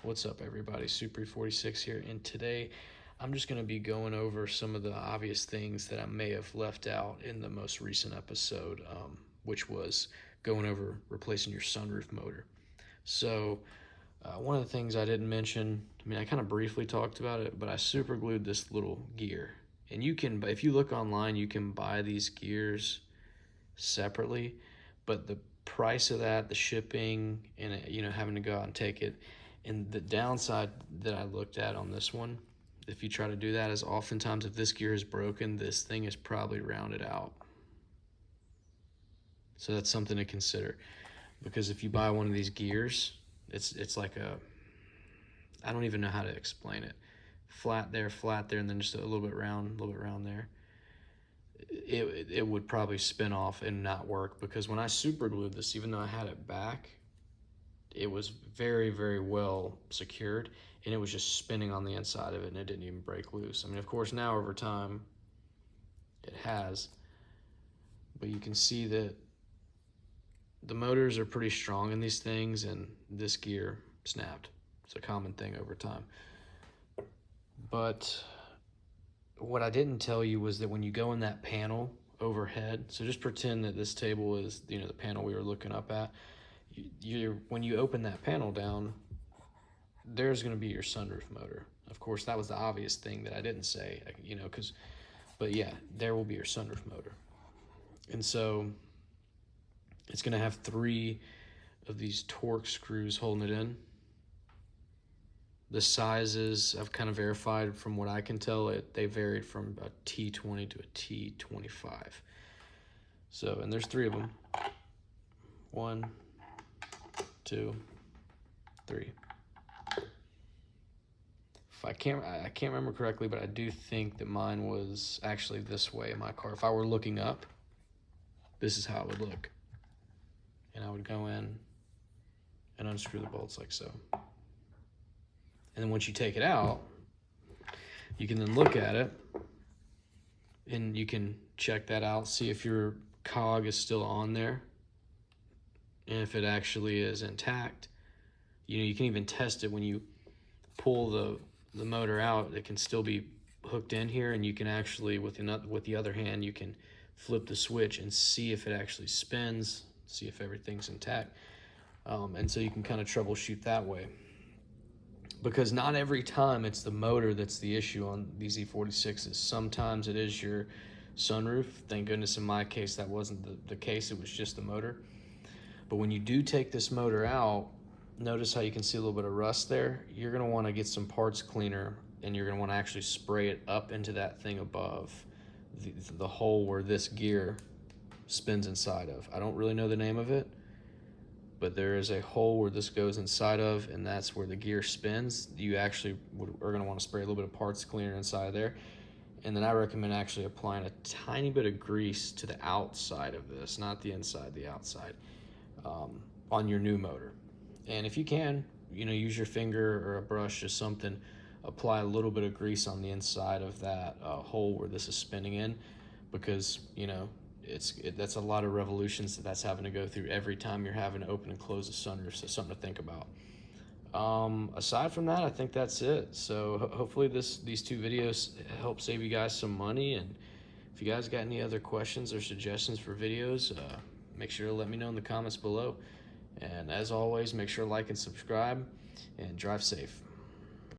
What's up, everybody? Super E46 here, and today I'm just going to be going over some of the obvious things that I may have left out in the most recent episode, which was going over replacing your sunroof motor. So, one of the things I didn't mention, I kind of briefly talked about it, but I super glued this little gear. And you can, if you look online, you can buy these gears separately, but the price of that, the shipping, and having to go out and take it. And the downside that I looked at on this one, if you try to do that, is oftentimes if this gear is broken, this thing is probably rounded out. So that's something to consider, because if you buy one of these gears, it's like I don't even know how to explain it. Flat there, and then just a little bit round there. It would probably spin off and not work, because when I super glued this, even though I had it back, it was very, very well secured, and it was just spinning on the inside of it, and it didn't even break loose. Of course, now over time it has, but you can see that the motors are pretty strong in these things, and this gear snapped. It's a common thing over time. But what I didn't tell you was that when you go in that panel overhead, so just pretend that this table is, the panel we were looking up at. When you open that panel down, there's going to be your sunroof motor. Of course, that was the obvious thing that I didn't say, but yeah, there will be your sunroof motor. And so it's going to have 3 of these Torx screws holding it in. The sizes, I've kind of verified from what I can tell, they varied from a T20 to a T25. So, and there's 3 of them. 1, 2, 3. If I can't remember correctly, but I do think that mine was actually this way in my car. If I were looking up, this is how it would look. And I would go in and unscrew the bolts like so. And then once you take it out, you can then look at it, and you can check that out, see if your cog is still on there, and if it actually is intact. You can even test it when you pull the motor out. It can still be hooked in here, and you can actually, with the other hand, you can flip the switch and see if it actually spins, see if everything's intact. And so you can kind of troubleshoot that way. Because not every time it's the motor that's the issue on these E46s. Sometimes it is your sunroof. Thank goodness in my case that wasn't the case, it was just the motor. But when you do take this motor out, notice how you can see a little bit of rust there. You're going to want to get some parts cleaner, and you're going to want to actually spray it up into that thing above the hole where this gear spins inside of. I don't really know the name of it, but there is a hole where this goes inside of, and that's where the gear spins. You actually are going to want to spray a little bit of parts cleaner inside there. And then I recommend actually applying a tiny bit of grease to the outside of this, not the inside, the outside, on your new motor. And if you can, use your finger or a brush or something, apply a little bit of grease on the inside of that hole where this is spinning in, because, that's a lot of revolutions that's having to go through every time you're having to open and close a sunroof, so something to think about. Aside from that, I think that's it. So hopefully these 2 videos help save you guys some money, and if you guys got any other questions or suggestions for videos, make sure to let me know in the comments below. And as always, make sure to like and subscribe, and drive safe.